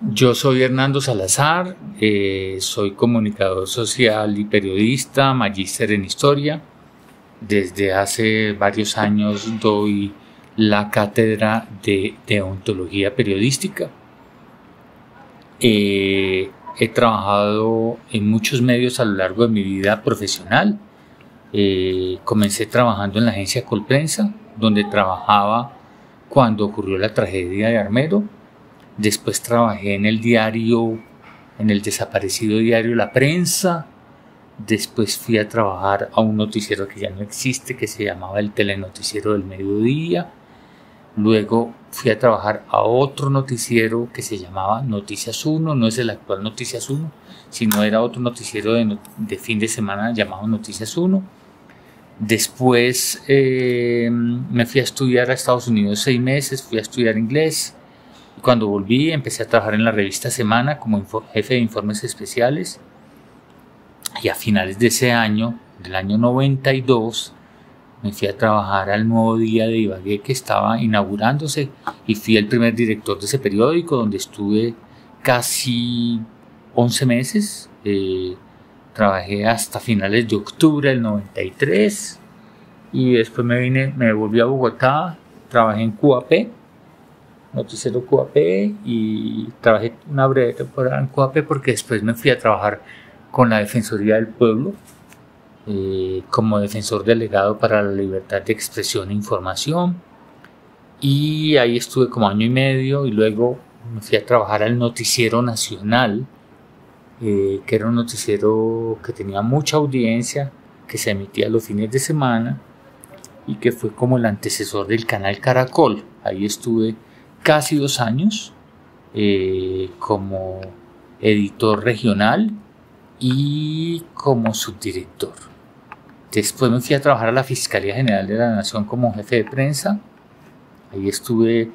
Yo soy Hernando Salazar, soy comunicador social y periodista, magíster en historia. Desde hace varios años doy la cátedra de deontología periodística. He trabajado en muchos medios a lo largo de mi vida profesional. Comencé trabajando en la agencia Colprensa, donde trabajaba cuando ocurrió la tragedia de Armero. Después trabajé en el desaparecido diario La Prensa. Después fui a trabajar a un noticiero que ya no existe, que se llamaba el Telenoticiero del Mediodía. Luego fui a trabajar a otro noticiero que se llamaba Noticias 1, no es el actual Noticias 1, sino era otro noticiero de fin de semana llamado Noticias 1. Después me fui a estudiar a Estados Unidos 6 meses, fui a estudiar inglés. Cuando volví empecé a trabajar en la revista Semana como jefe de informes especiales, y a finales de ese año, del año 92, me fui a trabajar al Nuevo Día de Ibagué, que estaba inaugurándose, y fui el primer director de ese periódico, donde estuve casi 11 meses. Trabajé hasta finales de octubre del 93 y después me volví a Bogotá, trabajé en QAP, Noticiero QAP, y trabajé una breve temporada en QAP porque después me fui a trabajar con la Defensoría del Pueblo como defensor delegado para la libertad de expresión e información, y ahí estuve como año y medio, y luego me fui a trabajar al Noticiero Nacional, que era un noticiero que tenía mucha audiencia, que se emitía los fines de semana y que fue como el antecesor del canal Caracol. Ahí estuve casi 2 años como editor regional y como subdirector. Después me fui a trabajar a la Fiscalía General de la Nación como jefe de prensa. Ahí estuve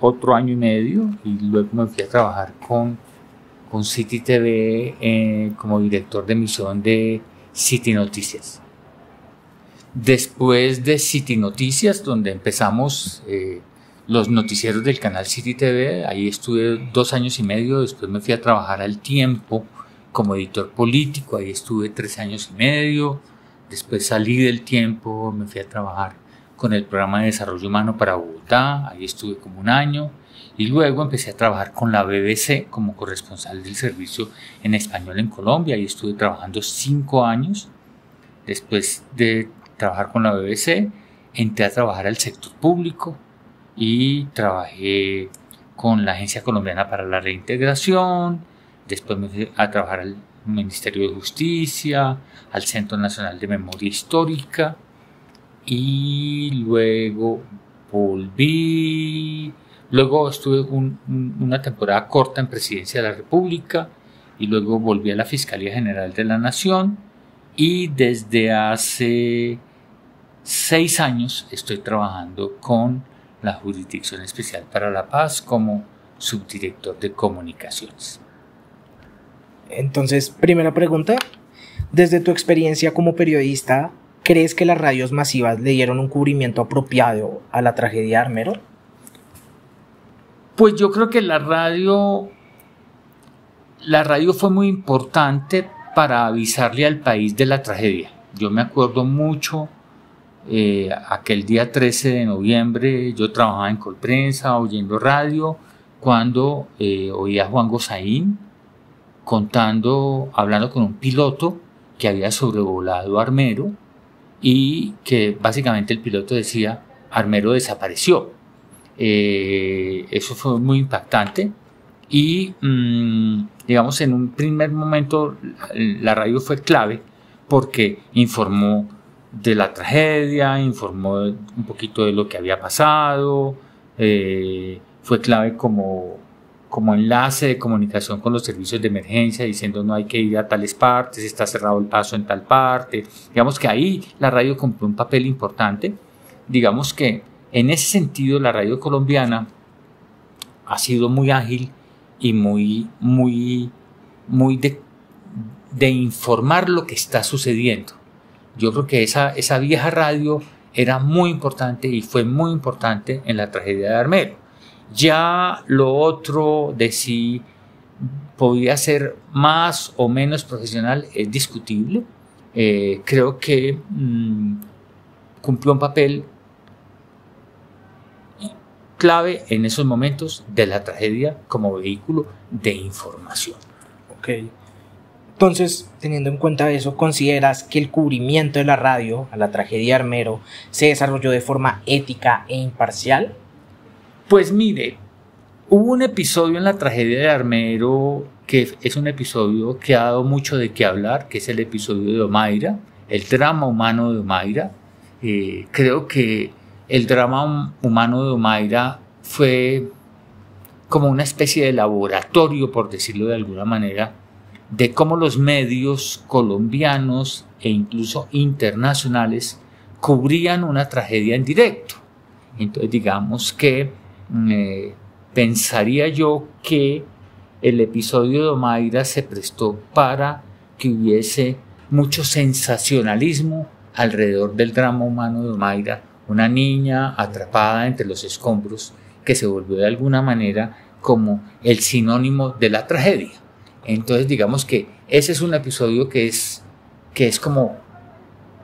otro año y medio, y luego me fui a trabajar con City TV como director de emisión de City Noticias. Después de City Noticias, donde empezamos los noticieros del canal City TV, ahí estuve 2 años y medio. Después me fui a trabajar al Tiempo como editor político, ahí estuve 3 años y medio. Después salí del Tiempo, me fui a trabajar con el programa de desarrollo humano para Bogotá, ahí estuve como 1 año. Y luego empecé a trabajar con la BBC como corresponsal del servicio en español en Colombia. Ahí estuve trabajando 5 años. Después de trabajar con la BBC, entré a trabajar al sector público y trabajé con la Agencia Colombiana para la Reintegración. Después me fui a trabajar al Ministerio de Justicia, al Centro Nacional de Memoria Histórica, y luego volví. Luego estuve una temporada corta en Presidencia de la República, y luego volví a la Fiscalía General de la Nación, y desde hace 6 años estoy trabajando con la Jurisdicción Especial para la Paz como subdirector de comunicaciones. Entonces, primera pregunta, desde tu experiencia como periodista, ¿crees que las radios masivas le dieron un cubrimiento apropiado a la tragedia de Armero? Pues yo creo que la radio fue muy importante para avisarle al país de la tragedia. Yo me acuerdo mucho, aquel día 13 de noviembre, yo trabajaba en Colprensa, oyendo radio, cuando oía a Juan Gozaín hablando con un piloto que había sobrevolado Armero, y que básicamente el piloto decía: Armero desapareció. Eso fue muy impactante, y digamos, en un primer momento la radio fue clave porque informó de la tragedia, informó un poquito de lo que había pasado, fue clave como enlace de comunicación con los servicios de emergencia, diciendo no hay que ir a tales partes, está cerrado el paso en tal parte. Digamos que ahí la radio cumplió un papel importante. Digamos que en ese sentido la radio colombiana ha sido muy ágil y muy de informar lo que está sucediendo. Yo creo que esa vieja radio era muy importante y fue muy importante en la tragedia de Armero. Ya lo otro de si podía ser más o menos profesional es discutible. Creo que cumplió un papel clave en esos momentos de la tragedia como vehículo de información. Ok. Entonces, teniendo en cuenta eso, ¿consideras que el cubrimiento de la radio a la tragedia de Armero se desarrolló de forma ética e imparcial? Pues mire, hubo un episodio en la tragedia de Armero que es un episodio que ha dado mucho de qué hablar, que es el episodio de Omaira, el drama humano de Omaira. Creo que el drama humano de Omaira fue como una especie de laboratorio, por decirlo de alguna manera, de cómo los medios colombianos e incluso internacionales cubrían una tragedia en directo. Entonces digamos que pensaría yo que el episodio de Omaira se prestó para que hubiese mucho sensacionalismo alrededor del drama humano de Omaira, una niña atrapada entre los escombros que se volvió de alguna manera como el sinónimo de la tragedia. Entonces digamos que ese es un episodio que es como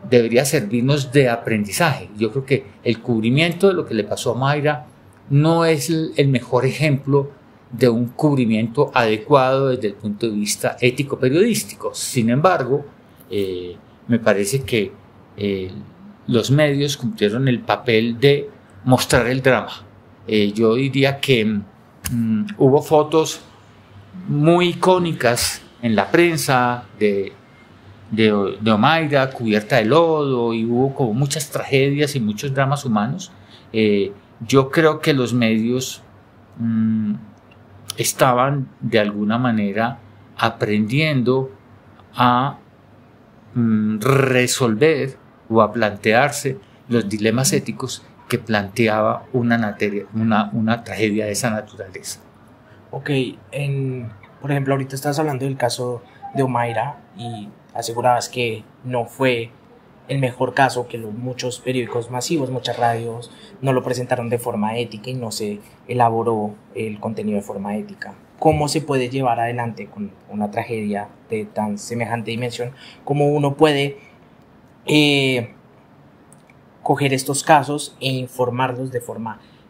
debería servirnos de aprendizaje. Yo creo que el cubrimiento de lo que le pasó a Mayra no es el mejor ejemplo de un cubrimiento adecuado desde el punto de vista ético-periodístico. Sin embargo, me parece que los medios cumplieron el papel de mostrar el drama. Yo diría que hubo fotos muy icónicas en la prensa de Omaira cubierta de lodo, y hubo como muchas tragedias y muchos dramas humanos. Yo creo que los medios estaban de alguna manera aprendiendo a resolver o a plantearse los dilemas éticos que planteaba una tragedia de esa naturaleza. Ok, por ejemplo, ahorita estás hablando del caso de Omaira y asegurabas que no fue el mejor caso, que muchos periódicos masivos, muchas radios no lo presentaron de forma ética y no se elaboró el contenido de forma ética. ¿Cómo se puede llevar adelante con una tragedia de tan semejante dimensión? ¿Cómo uno puede coger estos casos e informarlos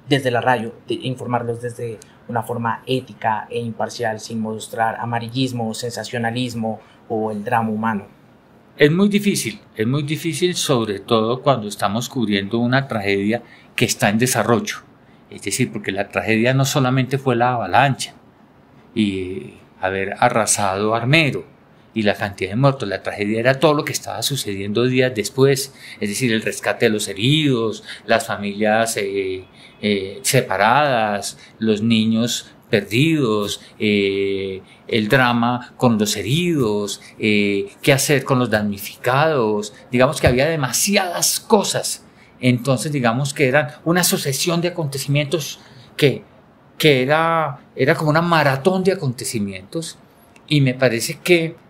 desde la radio, informarlos desde una forma ética e imparcial, sin mostrar amarillismo, sensacionalismo o el drama humano? Es muy difícil sobre todo cuando estamos cubriendo una tragedia que está en desarrollo. Es decir, porque la tragedia no solamente fue la avalancha y haber arrasado Armero y la cantidad de muertos, la tragedia era todo lo que estaba sucediendo días después, es decir, el rescate de los heridos, las familias separadas, los niños perdidos, el drama con los heridos, qué hacer con los damnificados. Digamos que había demasiadas cosas. Entonces digamos que eran una sucesión de acontecimientos que era como una maratón de acontecimientos, y me parece que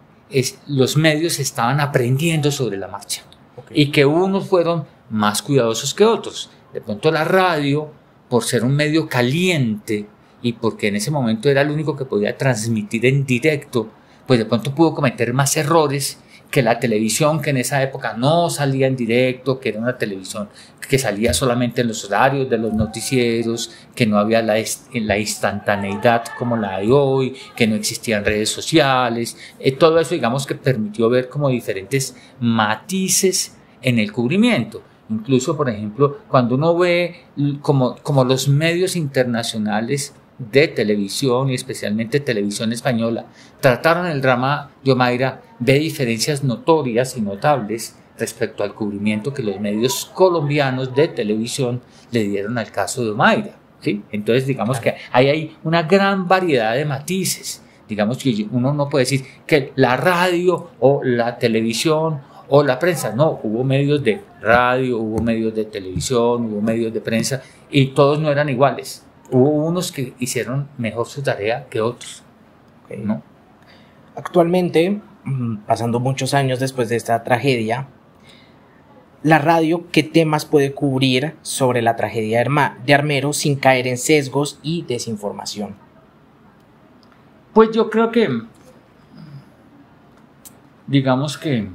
los medios estaban aprendiendo sobre la marcha. Okay. Y que unos fueron más cuidadosos que otros. De pronto la radio, por ser un medio caliente y porque en ese momento era el único que podía transmitir en directo, pues de pronto pudo cometer más errores que la televisión, que en esa época no salía en directo, que era una televisión que salía solamente en los horarios de los noticieros, que no había la instantaneidad como la hay hoy, que no existían redes sociales. Todo eso, digamos, que permitió ver como diferentes matices en el cubrimiento. Incluso, por ejemplo, cuando uno ve como los medios internacionales de televisión, y especialmente televisión española, trataron el drama de Omaira, ve diferencias notorias y notables respecto al cubrimiento que los medios colombianos de televisión le dieron al caso de Omaira, ¿sí? Entonces digamos que hay una gran variedad de matices. Digamos que uno no puede decir que la radio o la televisión o la prensa, no, hubo medios de radio, hubo medios de televisión, hubo medios de prensa, y todos no eran iguales. Hubo unos que hicieron mejor su tarea que otros, ¿no? Actualmente, pasando muchos años después de esta tragedia, la radio, ¿qué temas puede cubrir sobre la tragedia de Armero sin caer en sesgos y desinformación? Pues yo creo que, digamos que,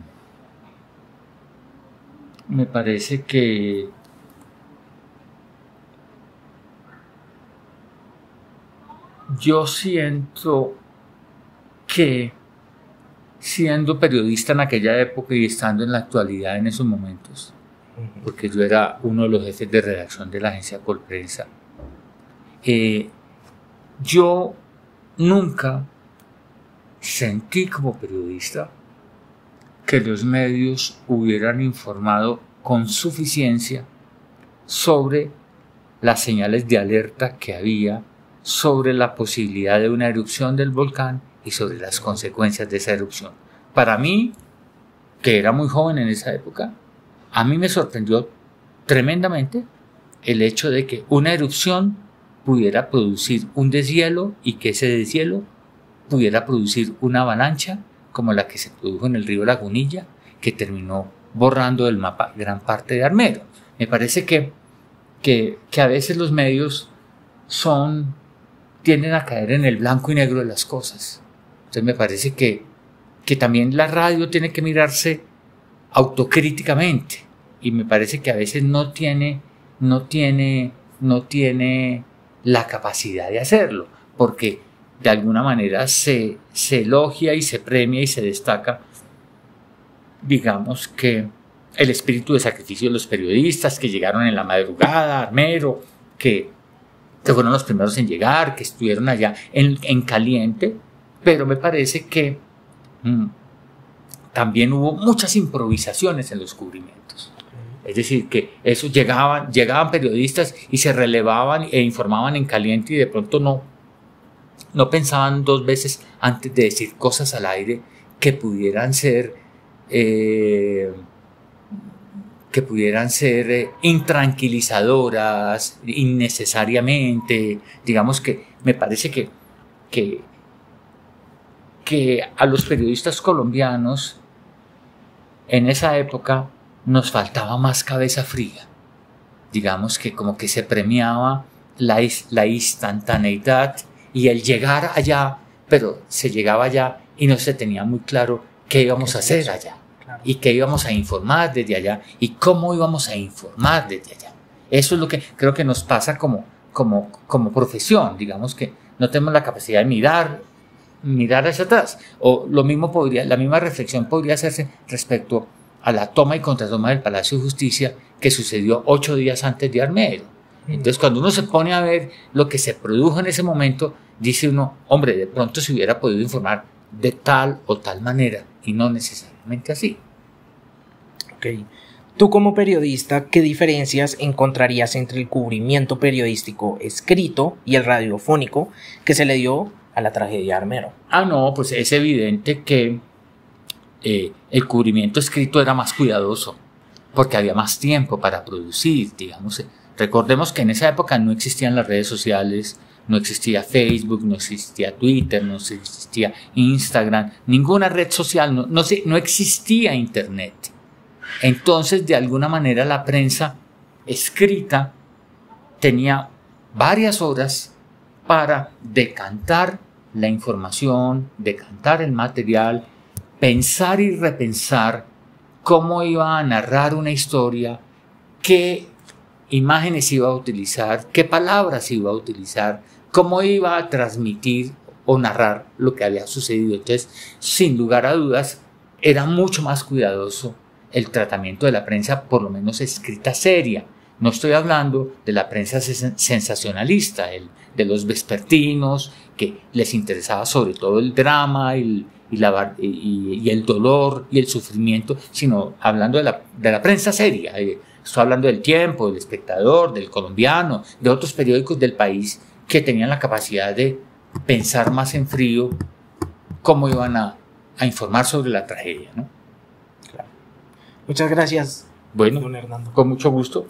me parece que yo siento que siendo periodista en aquella época y estando en la actualidad en esos momentos, porque yo era uno de los jefes de redacción de la agencia Colprensa, yo nunca sentí como periodista que los medios hubieran informado con suficiencia sobre las señales de alerta que había, sobre la posibilidad de una erupción del volcán y sobre las consecuencias de esa erupción. Para mí, que era muy joven en esa época, a mí me sorprendió tremendamente el hecho de que una erupción pudiera producir un deshielo y que ese deshielo pudiera producir una avalancha como la que se produjo en el río Lagunilla, que terminó borrando del mapa gran parte de Armero. Me parece que a veces los medios tienden a caer en el blanco y negro de las cosas. Entonces me parece que también la radio tiene que mirarse autocríticamente, y me parece que a veces no tiene la capacidad de hacerlo, porque de alguna manera se elogia y se premia y se destaca, digamos, que el espíritu de sacrificio de los periodistas que llegaron en la madrugada a Armero, que fueron los primeros en llegar, que estuvieron allá en caliente, pero me parece que también hubo muchas improvisaciones en los cubrimientos. Es decir, que eso llegaban periodistas y se relevaban e informaban en caliente, y de pronto no pensaban dos veces antes de decir cosas al aire que pudieran ser intranquilizadoras innecesariamente. Digamos que me parece que a los periodistas colombianos en esa época nos faltaba más cabeza fría. Digamos que como que se premiaba la instantaneidad y el llegar allá, pero se llegaba allá y no se tenía muy claro qué íbamos a hacer allá, claro, y qué íbamos a informar desde allá y cómo íbamos a informar desde allá. Eso es lo que creo que nos pasa como profesión. Digamos que no tenemos la capacidad de mirar hacia atrás. O la misma reflexión podría hacerse respecto a la toma y contratoma del Palacio de Justicia que sucedió 8 días antes de Armero. Entonces, cuando uno se pone a ver lo que se produjo en ese momento, dice uno, hombre, de pronto se hubiera podido informar de tal o tal manera, y no necesariamente así. Ok. Tú, como periodista, ¿qué diferencias encontrarías entre el cubrimiento periodístico escrito y el radiofónico que se le dio a la tragedia de Armero? No, pues es evidente que el cubrimiento escrito era más cuidadoso, porque había más tiempo para producir, digamos. Recordemos que en esa época no existían las redes sociales, no existía Facebook, no existía Twitter, no existía Instagram, ninguna red social, no existía Internet. Entonces, de alguna manera, la prensa escrita tenía varias horas para decantar la información, decantar el material, pensar y repensar cómo iba a narrar una historia, qué imágenes iba a utilizar, qué palabras iba a utilizar, cómo iba a transmitir o narrar lo que había sucedido. Entonces, sin lugar a dudas, era mucho más cuidadoso el tratamiento de la prensa, por lo menos escrita seria. No estoy hablando de la prensa sensacionalista, de los vespertinos, que les interesaba sobre todo el drama y el dolor y el sufrimiento, sino hablando de la prensa seria. Estoy hablando del Tiempo, del Espectador, del Colombiano, de otros periódicos del país que tenían la capacidad de pensar más en frío cómo iban a informar sobre la tragedia, ¿no? Claro. Muchas gracias, bueno, don Hernando. Con mucho gusto.